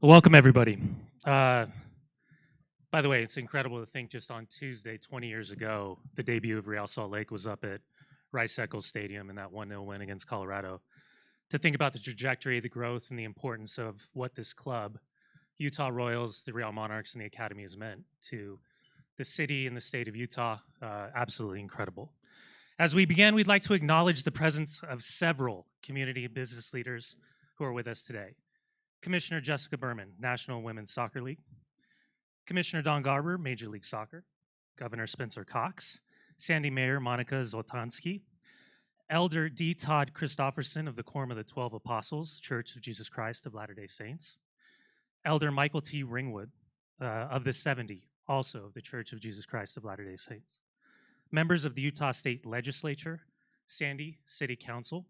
Welcome, everybody. By the way, it's incredible to think just on Tuesday, 20 years ago, the debut of Real Salt Lake was up at Rice-Eccles Stadium in that 1-0 win against Colorado. To think about the trajectory, the growth, and the importance of what this club, Utah Royals, the Real Monarchs, and the Academy has meant to the city and the state of Utah, absolutely incredible. As we begin, we'd like to acknowledge the presence of several community and business leaders who are with us today. Commissioner Jessica Berman, National Women's Soccer League. Commissioner Don Garber, Major League Soccer. Governor Spencer Cox. Sandy Mayor Monica Zoltansky. Elder D. Todd Christofferson of the Quorum of the 12 Apostles, Church of Jesus Christ of Latter-day Saints. Elder Michael T. Ringwood of the 70, also of the Church of Jesus Christ of Latter-day Saints. Members of the Utah State Legislature, Sandy City Council,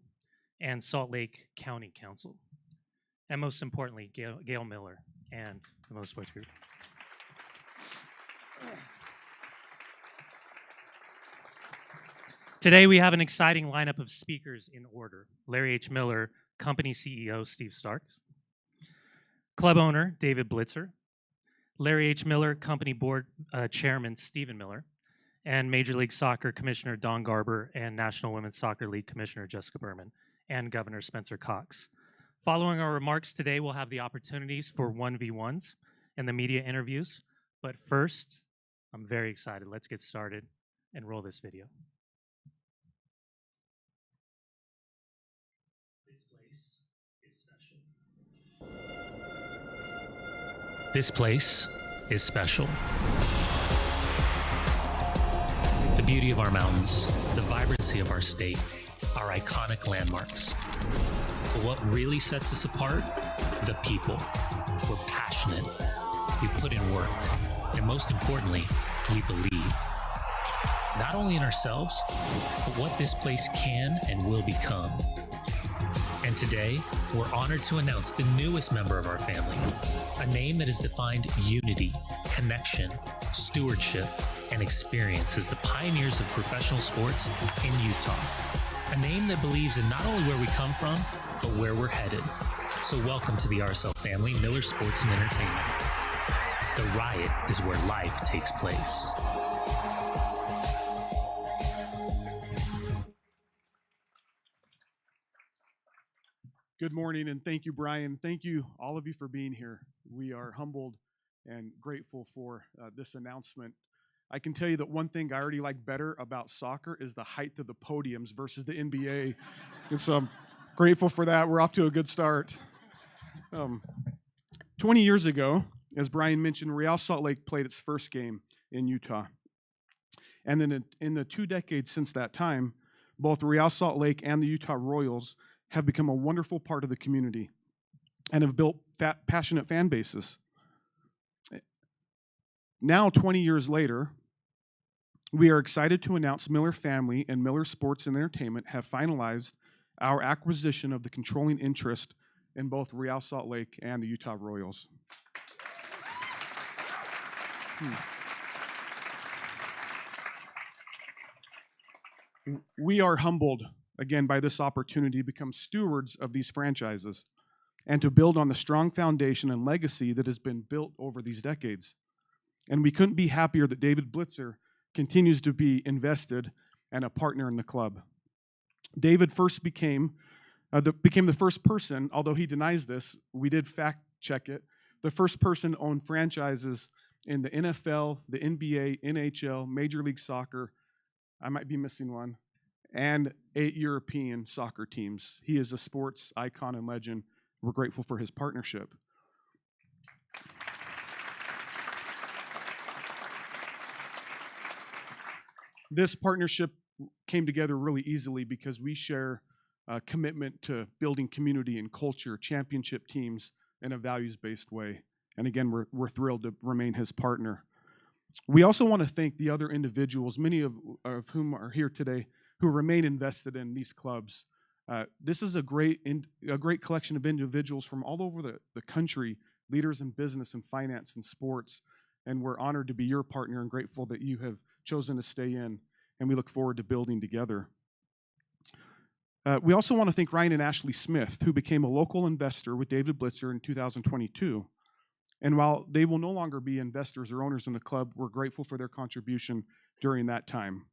and Salt Lake County Council. And most importantly, Gail Miller and the Most Sports Group. Today, we have an exciting lineup of speakers in order. Larry H. Miller, Company CEO Steve Stark. Club owner David Blitzer. Larry H. Miller, Company Board Chairman Stephen Miller. And Major League Soccer Commissioner Don Garber and National Women's Soccer League Commissioner Jessica Berman and Governor Spencer Cox. Following our remarks today, we'll have the opportunities for 1v1s and the media interviews. But first, I'm very excited. Let's get started and roll this video. This place is special. This place is special. The beauty of our mountains, the vibrancy of our state, our iconic landmarks. But what really sets us apart? The people. We're passionate. We put in work. And most importantly, we believe. Not only in ourselves, but what this place can and will become. And today, we're honored to announce the newest member of our family, a name that has defined unity, connection, stewardship, and experience as the pioneers of professional sports in Utah. A name that believes in not only where we come from, but where we're headed. So welcome to the RSL family, Miller Sports and Entertainment. The riot is where life takes place. Good morning, and thank you, Brian. Thank you, all of you, for being here. We are humbled and grateful for this announcement. I can tell you that one thing I already like better about soccer is the height of the podiums versus the NBA. And so I'm grateful for that. We're off to a good start. 20 years ago, as Brian mentioned, Real Salt Lake played its first game in Utah. And then in the 2 decades since that time, both Real Salt Lake and the Utah Royals have become a wonderful part of the community and have built passionate fan bases. Now, 20 years later, we are excited to announce Miller Family and Miller Sports and Entertainment have finalized our acquisition of the controlling interest in both Real Salt Lake and the Utah Royals. We are humbled, again, by this opportunity to become stewards of these franchises and to build on the strong foundation and legacy that has been built over these decades. And we couldn't be happier that David Blitzer continues to be invested and a partner in the club. David first became the first person, although he denies this, we did fact check it, the first person to own franchises in the NFL, the NBA, NHL, Major League Soccer, I might be missing one, and 8 European soccer teams. He is a sports icon and legend. We're grateful for his partnership. This partnership came together really easily because we share a commitment to building community and culture, championship teams in a values-based way. And again, we're thrilled to remain his partner. We also want to thank the other individuals, many of whom are here today, who remain invested in these clubs. This is a great collection of individuals from all over the country, leaders in business and finance and sports, and we're honored to be your partner and grateful that you have chosen to stay in, and we look forward to building together. We also want to thank Ryan and Ashley Smith, who became a local investor with David Blitzer in 2022. And while they will no longer be investors or owners in the club, we're grateful for their contribution during that time.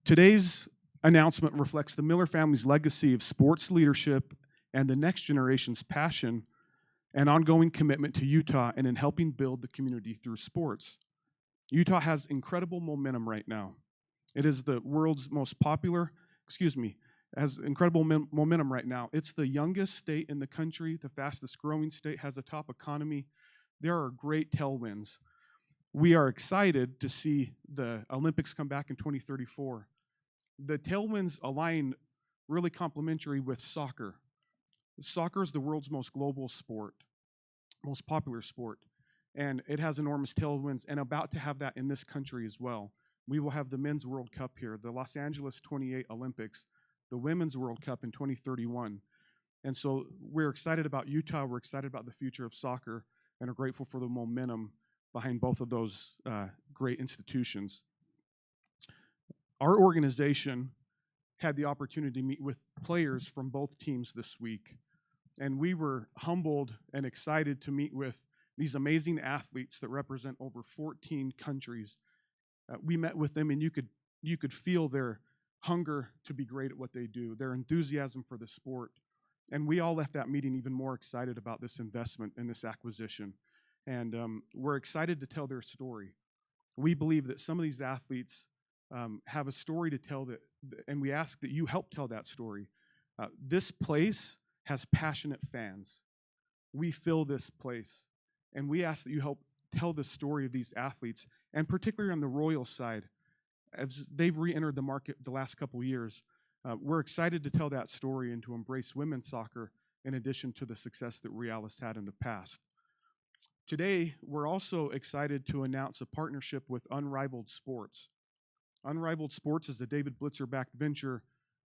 Today's announcement reflects the Miller family's legacy of sports leadership and the next generation's passion and ongoing commitment to Utah and in helping build the community through sports. Utah has incredible momentum right now. It is the world's most popular, has incredible momentum right now. It's the youngest state in the country, the fastest growing state, has a top economy. There are great tailwinds. We are excited to see the Olympics come back in 2034. The tailwinds align really complementary with soccer. Soccer is the world's most global sport, most popular sport, and it has enormous tailwinds and about to have that in this country as well. We will have the Men's World Cup here, the Los Angeles 28 Olympics, the Women's World Cup in 2031. And so we're excited about Utah, we're excited about the future of soccer, and are grateful for the momentum behind both of those great institutions. Our organization had the opportunity to meet with players from both teams this week, and we were humbled and excited to meet with these amazing athletes that represent over 14 countries. We met with them, and you could feel their hunger to be great at what they do, their enthusiasm for the sport. And we all left that meeting even more excited about this investment and this acquisition. And we're excited to tell their story. We believe that some of these athletes have a story to tell, and we ask that you help tell that story. This place has passionate fans. We fill this place, and we ask that you help tell the story of these athletes, and particularly on the Royal side, as they've re-entered the market the last couple years. We're excited to tell that story and to embrace women's soccer in addition to the success that Real has had in the past. Today, we're also excited to announce a partnership with Unrivaled Sports. Unrivaled Sports is a David Blitzer-backed venture,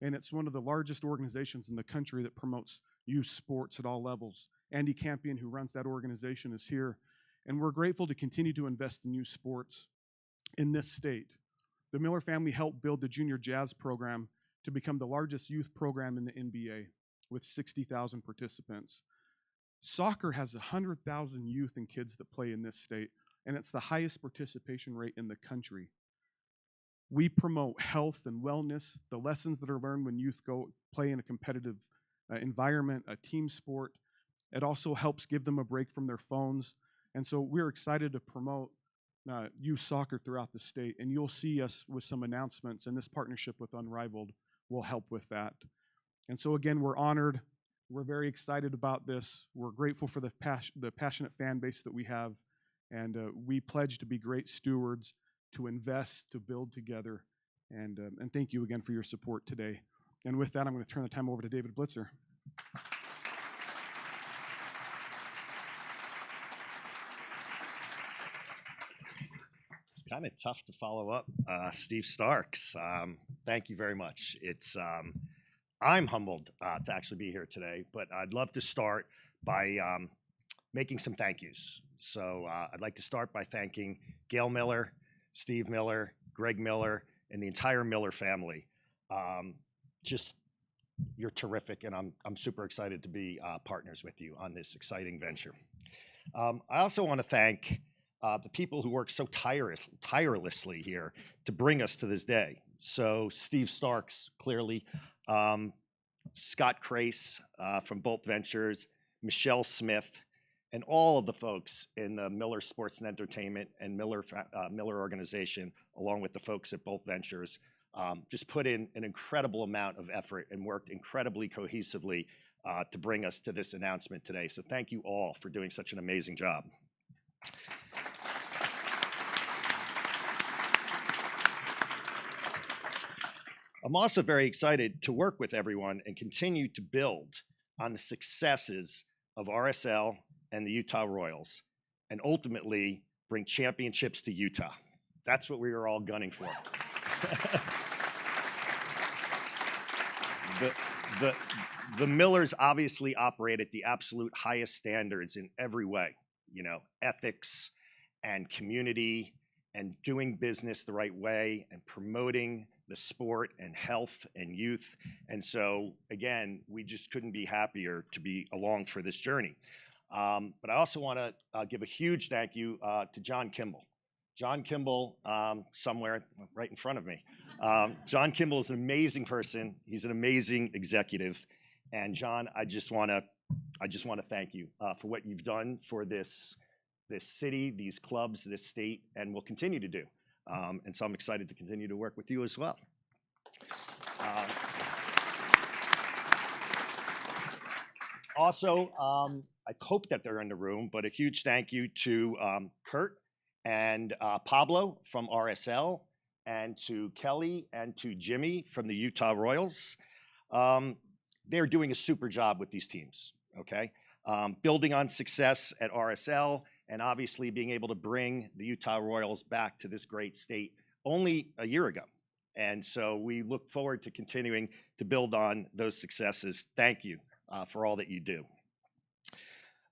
and it's one of the largest organizations in the country that promotes youth sports at all levels. Andy Campion, who runs that organization, is here, and we're grateful to continue to invest in youth sports in this state. The Miller family helped build the Junior Jazz program to become the largest youth program in the NBA with 60,000 participants. Soccer has 100,000 youth and kids that play in this state, and it's the highest participation rate in the country. We promote health and wellness, the lessons that are learned when youth go play in a competitive environment, a team sport. It also helps give them a break from their phones. And so we're excited to promote youth soccer throughout the state, and you'll see us with some announcements, and this partnership with Unrivaled will help with that. And so again, we're honored. We're very excited about this. We're grateful for the passionate fan base that we have, and we pledge to be great stewards, to invest, to build together, and thank you again for your support today. And with that, I'm going to turn the time over to David Blitzer. It's kind of tough to follow up Steve Starks. Thank you very much. I'm humbled to actually be here today, but I'd love to start by making some thank yous. So I'd like to start by thanking Gail Miller, Steve Miller, Greg Miller, and the entire Miller family. You're terrific, and I'm super excited to be partners with you on this exciting venture. I also want to thank the people who work so tirelessly here to bring us to this day. So Steve Starks, clearly, Scott Crace from Bolt Ventures, Michelle Smith, and all of the folks in the Miller Sports and Entertainment and Miller organization, along with the folks at Bolt Ventures, just put in an incredible amount of effort and worked incredibly cohesively to bring us to this announcement today. So thank you all for doing such an amazing job. I'm also very excited to work with everyone and continue to build on the successes of RSL and the Utah Royals, and ultimately bring championships to Utah. That's what we were all gunning for. The Millers obviously operate at the absolute highest standards in every way, ethics and community and doing business the right way and promoting the sport and health and youth. And so, again, we just couldn't be happier to be along for this journey. But I also want to give a huge thank you to John Kimball. John Kimball, somewhere right in front of me. John Kimball is an amazing person. He's an amazing executive. And John, I just want to thank you for what you've done for this city, these clubs, this state, and will continue to do. And so I'm excited to continue to work with you as well. Also, I hope that they're in the room, but a huge thank you to Kurt and Pablo from RSL, and to Kelly and to Jimmy from the Utah Royals. They're doing a super job with these teams, okay? Building on success at RSL, and obviously being able to bring the Utah Royals back to this great state only a year ago. And so we look forward to continuing to build on those successes. Thank you for all that you do.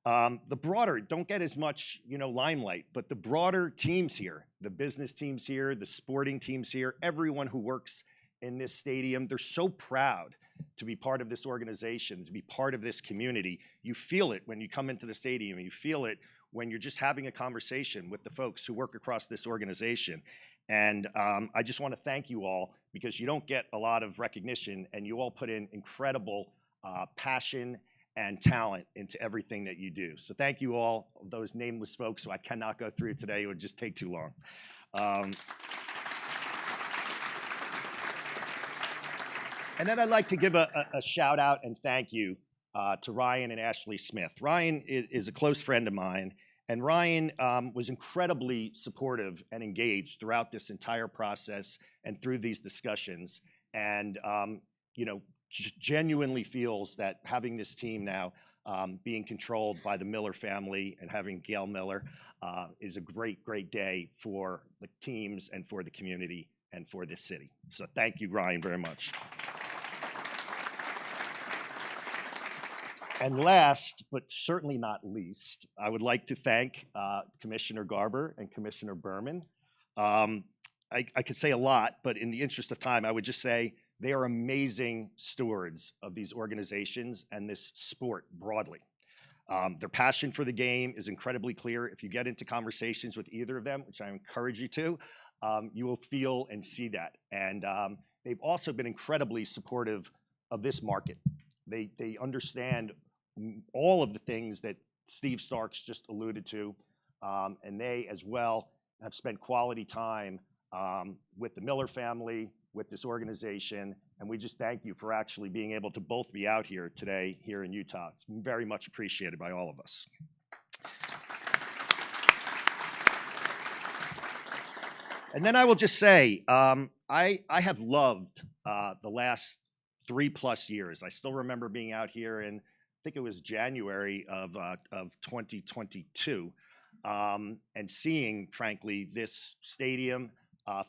The broader, don't get as much, limelight, but the broader teams here, the business teams here, the sporting teams here, everyone who works in this stadium, they're so proud to be part of this organization, to be part of this community. You feel it when you come into the stadium. You feel it when you're just having a conversation with the folks who work across this organization. And I just want to thank you all, because you don't get a lot of recognition, and you all put in incredible passion and talent into everything that you do. So thank you all, those nameless folks who I cannot go through today. It would just take too long. And then I'd like to give a shout out and thank you to Ryan and Ashley Smith. Ryan is a close friend of mine, and Ryan was incredibly supportive and engaged throughout this entire process and through these discussions. And, genuinely feels that having this team now being controlled by the Miller family and having Gail Miller is a great, great day for the teams and for the community and for this city. So thank you, Ryan, very much. And last, but certainly not least, I would like to thank Commissioner Garber and Commissioner Berman. I could say a lot, but in the interest of time, I would just say they are amazing stewards of these organizations and this sport broadly. Their passion for the game is incredibly clear. If you get into conversations with either of them, which I encourage you to, you will feel and see that. And they've also been incredibly supportive of this market. They understand all of the things that Steve Starks just alluded to, and they as well have spent quality time with the Miller family, with this organization, and we just thank you for actually being able to both be out here today here in Utah. It's very much appreciated by all of us. And then I will just say, I have loved the last 3+ years. I still remember being out here in, I think it was January of 2022, and seeing, frankly, this stadium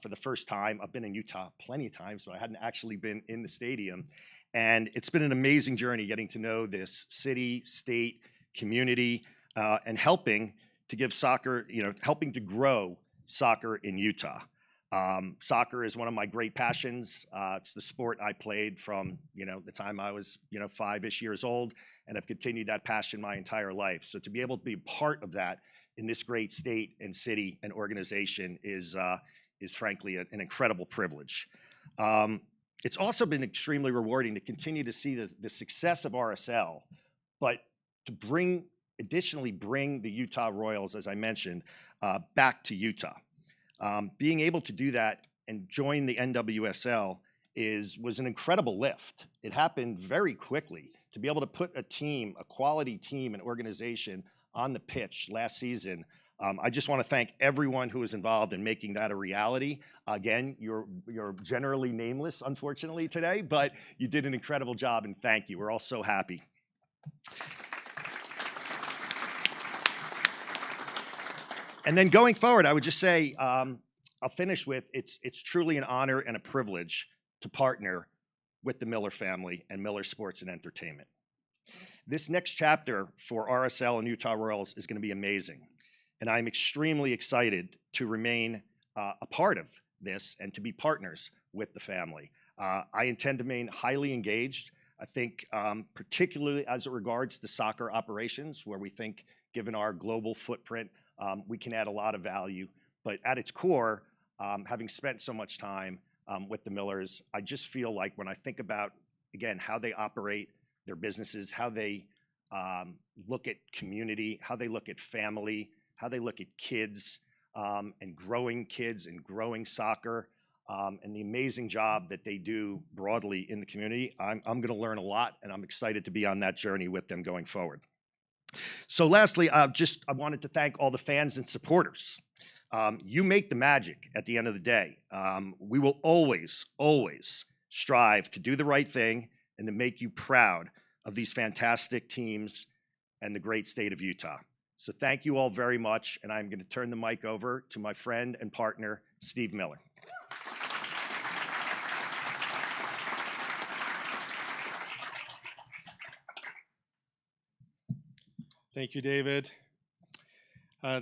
for the first time. I've been in Utah plenty of times, but I hadn't actually been in the stadium. And it's been an amazing journey getting to know this city, state, community, and helping to give soccer, helping to grow soccer in Utah. Soccer is one of my great passions. It's the sport I played from, the time I was, 5-ish years old, and I've continued that passion my entire life. So to be able to be part of that in this great state and city and organization is frankly an incredible privilege. It's also been extremely rewarding to continue to see the success of RSL, but to additionally bring the Utah Royals, as I mentioned, back to Utah. Being able to do that and join the NWSL was an incredible lift. It happened very quickly. To be able to put a quality team and organization on the pitch last season, I just want to thank everyone who was involved in making that a reality. Again, you're generally nameless, unfortunately, today, but you did an incredible job, and thank you. We're all so happy. And then going forward, I would just say, I'll finish with, it's truly an honor and a privilege to partner with the Miller family and Miller Sports and Entertainment. This next chapter for RSL and Utah Royals is going to be amazing. And I'm extremely excited to remain a part of this and to be partners with the family. I intend to remain highly engaged. I think particularly as it regards to soccer operations, where we think, given our global footprint, we can add a lot of value. But at its core, having spent so much time with the Millers, I just feel like when I think about, again, how they operate their businesses, how they look at community, how they look at family, how they look at kids and growing soccer, and the amazing job that they do broadly in the community, I'm going to learn a lot, and I'm excited to be on that journey with them going forward. So lastly, I wanted to thank all the fans and supporters. You make the magic at the end of the day. We will always, always strive to do the right thing and to make you proud of these fantastic teams and the great state of Utah. So thank you all very much, and I'm going to turn the mic over to my friend and partner, Steve Miller. Thank you, David.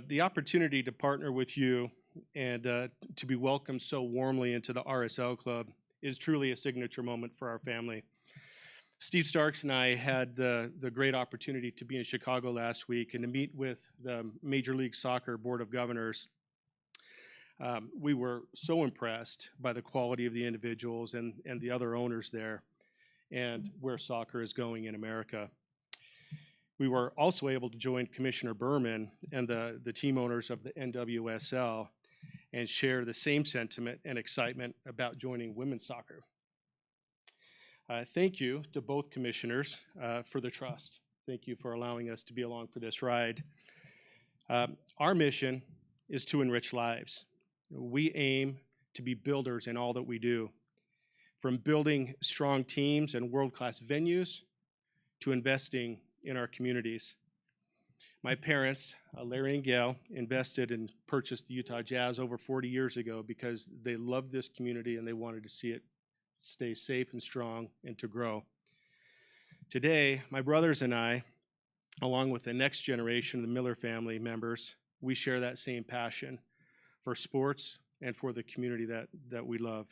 The opportunity to partner with you and to be welcomed so warmly into the RSL Club is truly a signature moment for our family. Steve Starks and I had the great opportunity to be in Chicago last week and to meet with the Major League Soccer Board of Governors. We were so impressed by the quality of the individuals and the other owners there and where soccer is going in America. We were also able to join Commissioner Berman and the team owners of the NWSL and share the same sentiment and excitement about joining women's soccer. Thank you to both commissioners for the trust. Thank you for allowing us to be along for this ride. Our mission is to enrich lives. We aim to be builders in all that we do, from building strong teams and world-class venues to investing in our communities. My parents, Larry and Gail, invested and purchased the Utah Jazz over 40 years ago because they loved this community and they wanted to see it stay safe and strong and to grow. Today, my brothers and I, along with the next generation of the Miller family members, we share that same passion for sports and for the community that we love.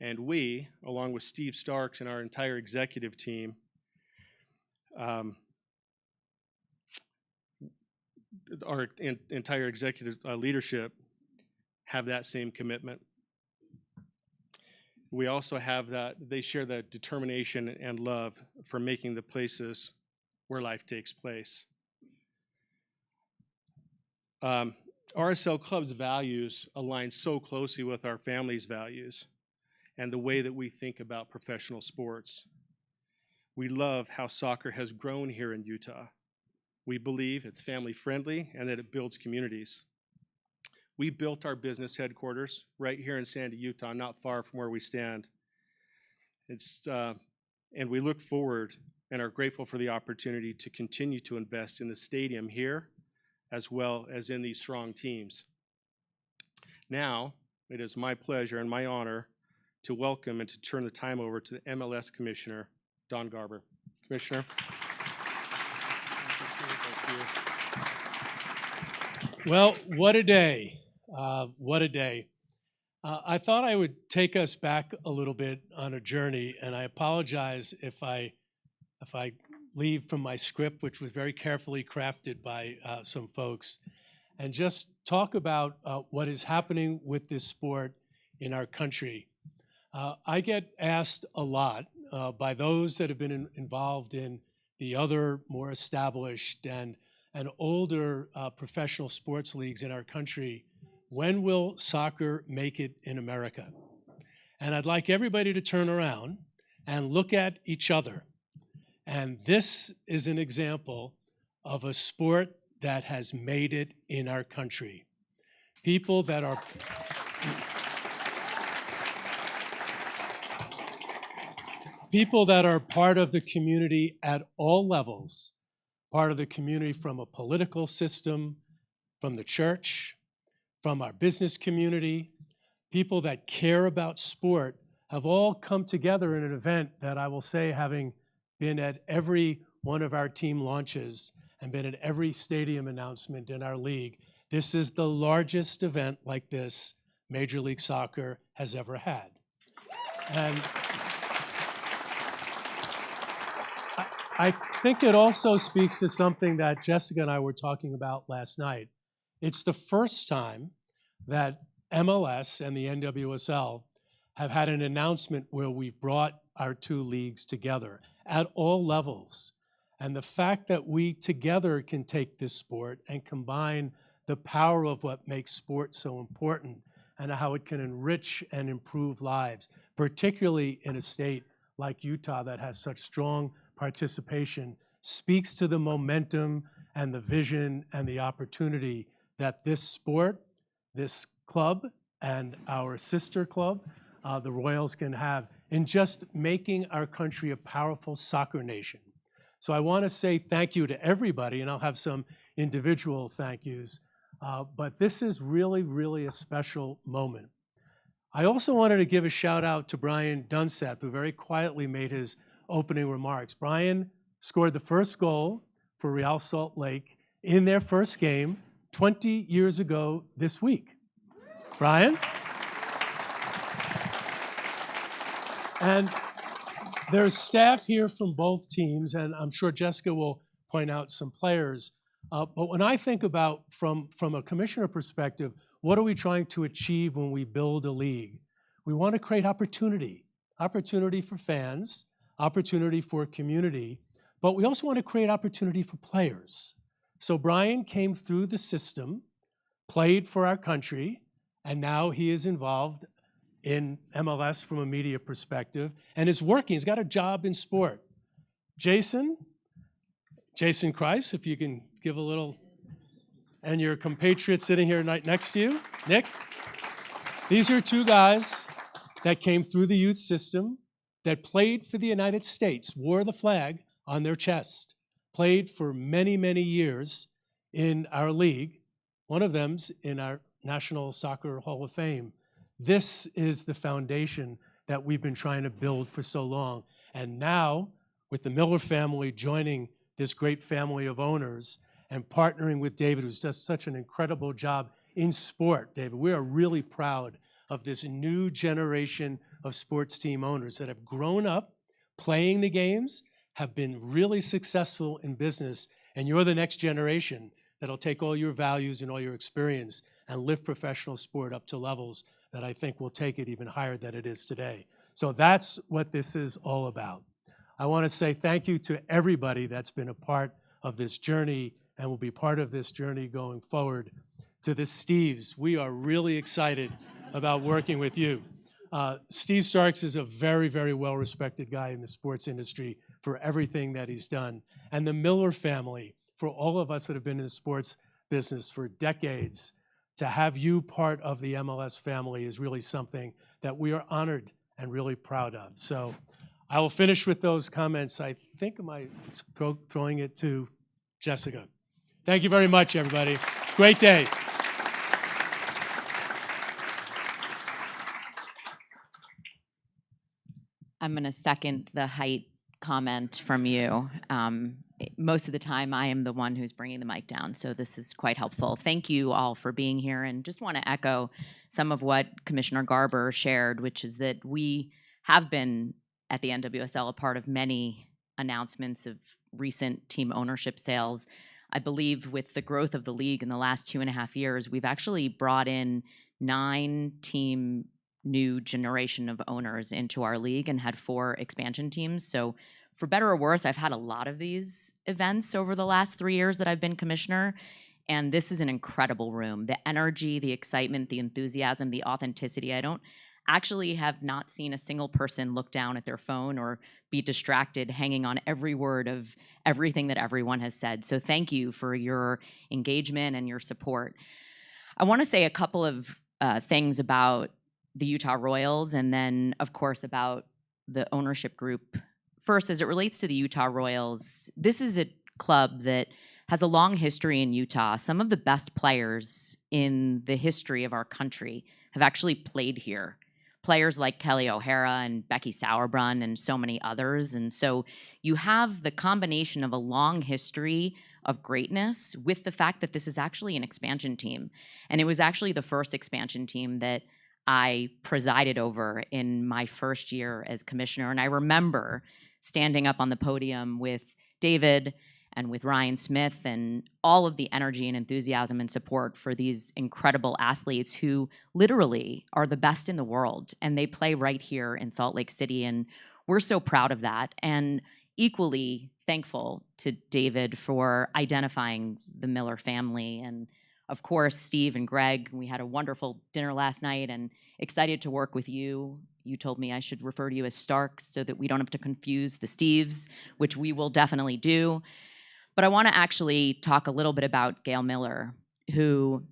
And we, along with Steve Starks and our entire executive team, our entire executive leadership have that same commitment. We also have they share that determination and love for making the places where life takes place. RSL Club's values align so closely with our family's values and the way that we think about professional sports. We love how soccer has grown here in Utah. We believe it's family friendly and that it builds communities. We built our business headquarters right here in Sandy, Utah, not far from where we stand. And we look forward and are grateful for the opportunity to continue to invest in the stadium here, as well as in these strong teams. Now, it is my pleasure and my honor to welcome and to turn the time over to the MLS Commissioner, Don Garber. Commissioner. Well, what a day. What a day. I thought I would take us back a little bit on a journey, and I apologize if I leave from my script, which was very carefully crafted by some folks, and just talk about what is happening with this sport in our country. I get asked a lot by those that have been involved in the other more established and older professional sports leagues in our country, when will soccer make it in America? And I'd like everybody to turn around and look at each other. And this is an example of a sport that has made it in our country. People that are part of the community at all levels, part of the community from a political system, from the church, from our business community, people that care about sport have all come together in an event that I will say, having been at every one of our team launches and been at every stadium announcement in our league, this is the largest event like this Major League Soccer has ever had. And I think it also speaks to something that Jessica and I were talking about last night. It's the first time that MLS and the NWSL have had an announcement where we've brought our two leagues together at all levels. And the fact that we together can take this sport and combine the power of what makes sport so important and how it can enrich and improve lives, particularly in a state like Utah that has such strong participation, speaks to the momentum and the vision and the opportunity that this sport, this club, and our sister club, the Royals, can have in just making our country a powerful soccer nation. So I want to say thank you to everybody, and I'll have some individual thank yous, but this is really, really a special moment. I also wanted to give a shout out to Brian Dunseth, who very quietly made his opening remarks. Brian scored the first goal for Real Salt Lake in their first game 20 years ago this week. Brian? And there's staff here from both teams, and I'm sure Jessica will point out some players. But when I think about, from a commissioner perspective, what are we trying to achieve when we build a league? We want to create opportunity for fans, opportunity for community, but we also want to create opportunity for players. So Brian came through the system, played for our country, and now he is involved in MLS from a media perspective, and is working. He's got a job in sport. Jason Kreis, if you can give a little, and your compatriot sitting here next to you, Nick. These are two guys that came through the youth system, that played for the United States, wore the flag on their chest, played for many, many years in our league. One of them's in our National Soccer Hall of Fame. This is the foundation that we've been trying to build for so long. And now, with the Miller family joining this great family of owners and partnering with David, who's does such an incredible job in sport, David, we are really proud of this new generation of sports team owners that have grown up playing the games, have been really successful in business, and you're the next generation that'll take all your values and all your experience and lift professional sport up to levels that I think will take it even higher than it is today. So that's what this is all about. I want to say thank you to everybody that's been a part of this journey and will be part of this journey going forward. To the Steves, we are really excited about working with you. Steve Starks is a very, very well-respected guy in the sports industry for everything that he's done. And the Miller family, for all of us that have been in the sports business for decades, to have you part of the MLS family is really something that we are honored and really proud of. So I will finish with those comments. I think am I throwing it to Jessica. Thank you very much, everybody. Great day. I'm going to second the height comment from you. Most of the time, I am the one who's bringing the mic down, so this is quite helpful. Thank you all for being here, and just want to echo some of what Commissioner Garber shared, which is that we have been, at the NWSL, a part of many announcements of recent team ownership sales. I believe with the growth of the league in the last 2.5 years, we've actually brought in 9 team new generation of owners into our league and had 4 expansion teams. So for better or worse, I've had a lot of these events over the last 3 years that I've been commissioner, and this is an incredible room. The energy, the excitement, the enthusiasm, the authenticity. I don't actually have not seen a single person look down at their phone or be distracted hanging on every word of everything that everyone has said. So thank you for your engagement and your support. I want to say a couple of things about the Utah Royals, and then, of course, about the ownership group. First, as it relates to the Utah Royals, this is a club that has a long history in Utah. Some of the best players in the history of our country have actually played here. Players like Kelly O'Hara and Becky Sauerbrunn and so many others. And so you have the combination of a long history of greatness with the fact that this is actually an expansion team. And it was actually the first expansion team that I presided over in my first year as commissioner. And I remember standing up on the podium with David and with Ryan Smith and all of the energy and enthusiasm and support for these incredible athletes who literally are the best in the world, and they play right here in Salt Lake City, and we're so proud of that. And equally thankful to David for identifying the Miller family, and of course, Steve and Greg. We had a wonderful dinner last night and excited to work with you. You told me I should refer to you as Starks so that we don't have to confuse the Steves, which we will definitely do. But I want to actually talk a little bit about Gail Miller, who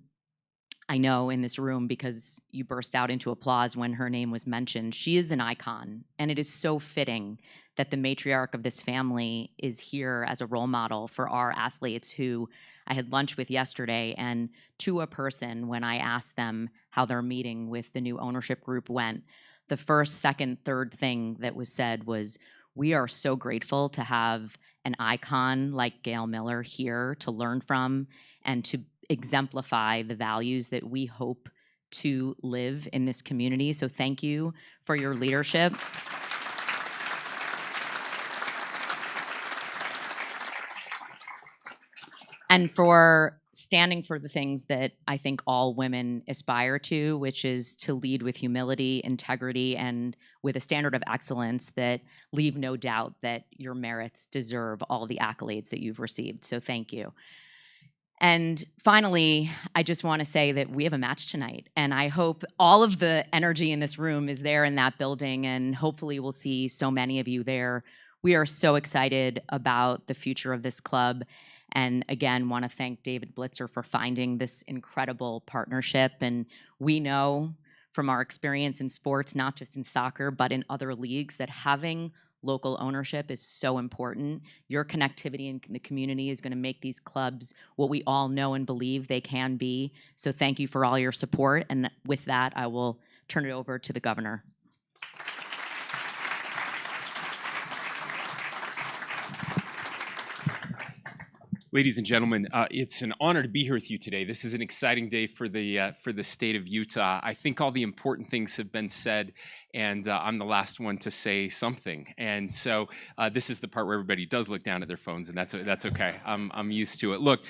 I know in this room because you burst out into applause when her name was mentioned. She is an icon, and it is so fitting that the matriarch of this family is here as a role model for our athletes who I had lunch with yesterday, and to a person, when I asked them how their meeting with the new ownership group went, the first, second, third thing that was said was, we are so grateful to have an icon like Gail Miller here to learn from and to exemplify the values that we hope to live in this community. So thank you for your leadership. And for standing for the things that I think all women aspire to, which is to lead with humility, integrity, and with a standard of excellence that leave no doubt that your merits deserve all the accolades that you've received. So thank you. And finally, I just want to say that we have a match tonight, and I hope all of the energy in this room is there in that building, and hopefully we'll see so many of you there. We are so excited about the future of this club. And again, want to thank David Blitzer for finding this incredible partnership. And we know from our experience in sports, not just in soccer, but in other leagues, that having local ownership is so important. Your connectivity in the community is going to make these clubs what we all know and believe they can be. So thank you for all your support. And with that, I will turn it over to the governor. Ladies and gentlemen, it's an honor to be here with you today. This is an exciting day for the state of Utah. I think all the important things have been said, and I'm the last one to say something. And so this is the part where everybody does look down at their phones, and that's okay. I'm used to it. Look,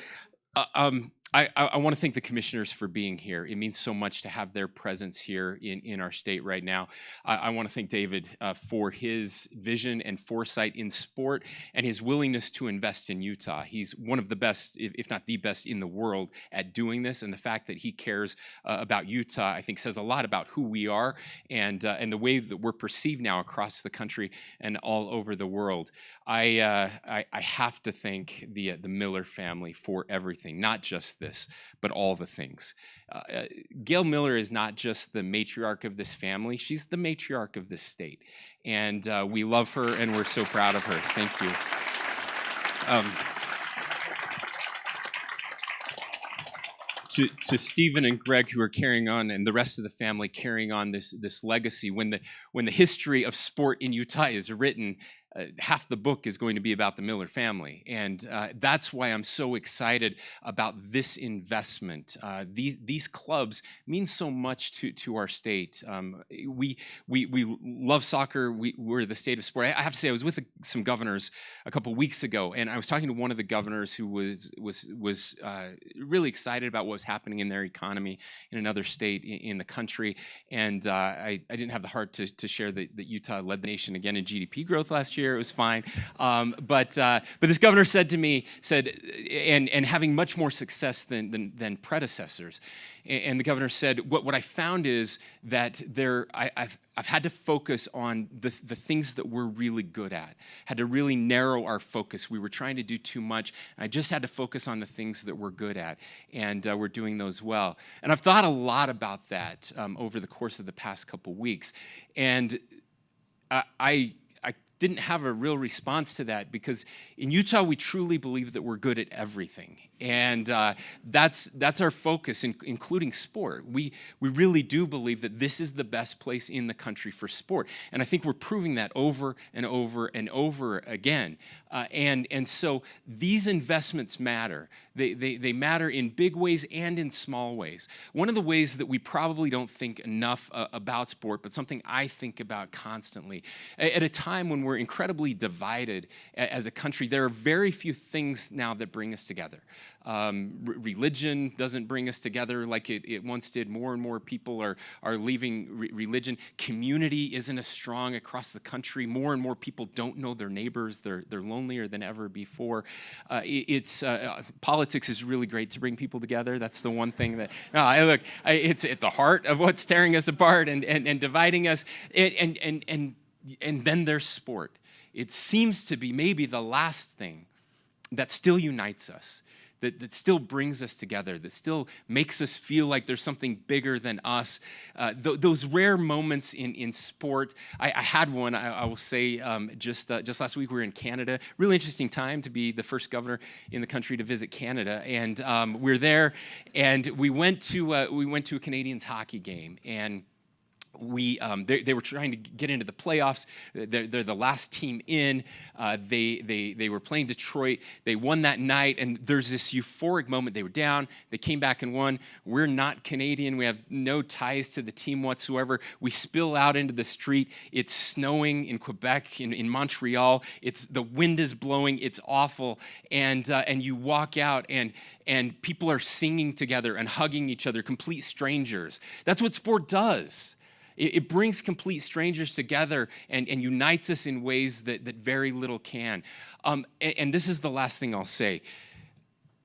I want to thank the commissioners for being here. It means so much to have their presence here in our state right now. I want to thank David for his vision and foresight in sport and his willingness to invest in Utah. He's one of the best, if not the best in the world at doing this, and the fact that he cares about Utah, I think, says a lot about who we are and the way that we're perceived now across the country and all over the world. I have to thank the Miller family for everything, not just this, but all the things. Gail Miller is not just the matriarch of this family, she's the matriarch of this state. And we love her and we're so proud of her. Thank you. To Stephen and Greg, who are carrying on, and the rest of the family carrying on this legacy, when the history of sport in Utah is written, half the book is going to be about the Miller family. And that's why I'm so excited about this investment. These clubs mean so much to our state. We love soccer. We're the state of sport. I have to say, I was with some governors a couple weeks ago, and I was talking to one of the governors who was really excited about what was happening in their economy in another state in the country. And I didn't have the heart to share that Utah led the nation again in GDP growth last year. It was fine, but this governor said to me, and having much more success than predecessors, and the governor said, what I found is that I've had to focus on the things that we're really good at, had to really narrow our focus. We were trying to do too much. I just had to focus on the things that we're good at, and we're doing those well. And I've thought a lot about that over the course of the past couple weeks, and I didn't have a real response to that, because in Utah we truly believe that we're good at everything, and that's our focus, including sport. We really do believe that this is the best place in the country for sport, and I think we're proving that over and over and over again. And so these investments matter. They matter in big ways and in small ways. One of the ways that we probably don't think enough about sport, but something I think about constantly, at a time when we're incredibly divided as a country. There are very few things now that bring us together. Religion doesn't bring us together like it once did. More and more people are leaving religion. Community isn't as strong across the country. More and more people don't know their neighbors. They're lonelier than ever before. Politics is really great to bring people together. That's the one thing that, it's at the heart of what's tearing us apart and dividing us. And then there's sport. It seems to be maybe the last thing that still unites us, that still brings us together, that still makes us feel like there's something bigger than us. Those rare moments in sport, I had one, I will say, just last week we were in Canada. Really interesting time to be the first governor in the country to visit Canada. And we're there, and we went to a Canadians hockey game, and they were trying to get into the playoffs. They're the last team in. They were playing Detroit. They won that night, and there's this euphoric moment. They were down. They came back and won. We're not Canadian. We have no ties to the team whatsoever. We spill out into the street. It's snowing in Quebec, in Montreal. The wind is blowing. It's awful. And you walk out, and people are singing together and hugging each other, complete strangers. That's what sport does. It brings complete strangers together and unites us in ways that very little can. And this is the last thing I'll say.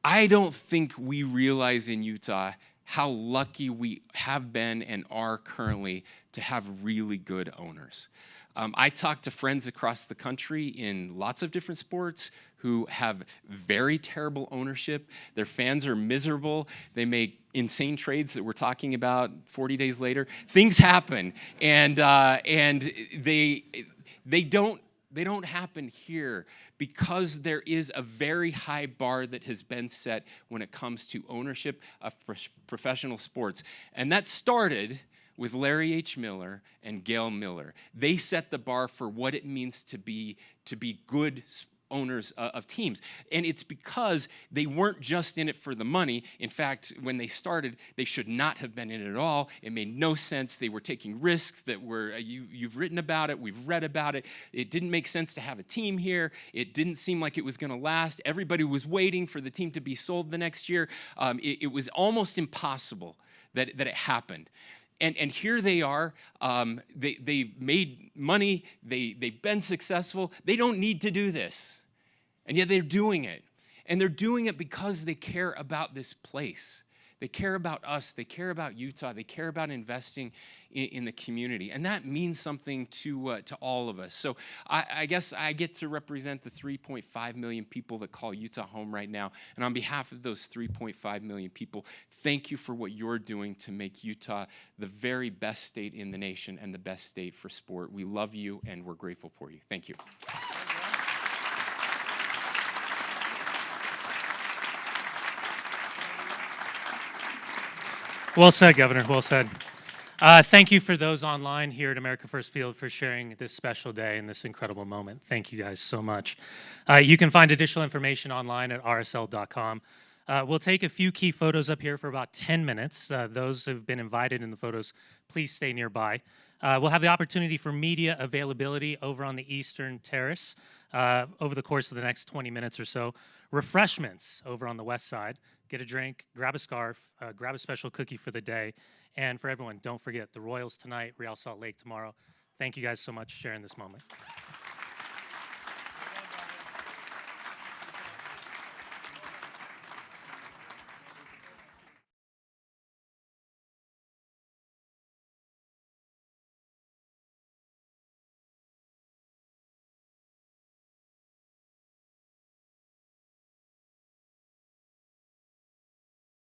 I don't think we realize in Utah how lucky we have been and are currently to have really good owners. I talk to friends across the country in lots of different sports who have very terrible ownership. Their fans are miserable. They make insane trades that we're talking about 40 days later. Things happen, and they don't happen here because there is a very high bar that has been set when it comes to ownership of professional sports, and that started with Larry H. Miller and Gail Miller. They set the bar for what it means to be good owners of teams. And it's because they weren't just in it for the money. In fact, when they started, they should not have been in it at all. It made no sense. They were taking risks that were, you've written about it, we've read about it. It didn't make sense to have a team here. It didn't seem like it was going to last. Everybody was waiting for the team to be sold the next year. It was almost impossible that it happened. And here they are. They made money. They've been successful. They don't need to do this. And yet they're doing it. And they're doing it because they care about this place. They care about us. They care about Utah. They care about investing in the community. And that means something to all of us. So I guess I get to represent the 3.5 million people that call Utah home right now. And on behalf of those 3.5 million people, thank you for what you're doing to make Utah the very best state in the nation and the best state for sport. We love you, and we're grateful for you. Thank you. Well said, Governor. Well said. Thank you for those online here at America First Field for sharing this special day and this incredible moment. Thank you guys so much. You can find additional information online at rsl.com. We'll take a few key photos up here for about 10 minutes. Those who've been invited in the photos, please stay nearby. We'll have the opportunity for media availability over on the Eastern Terrace over the course of the next 20 minutes or so. Refreshments over on the west side. Get a drink, grab a scarf, grab a special cookie for the day. And for everyone, don't forget the Royals tonight, Real Salt Lake tomorrow. Thank you guys so much for sharing this moment.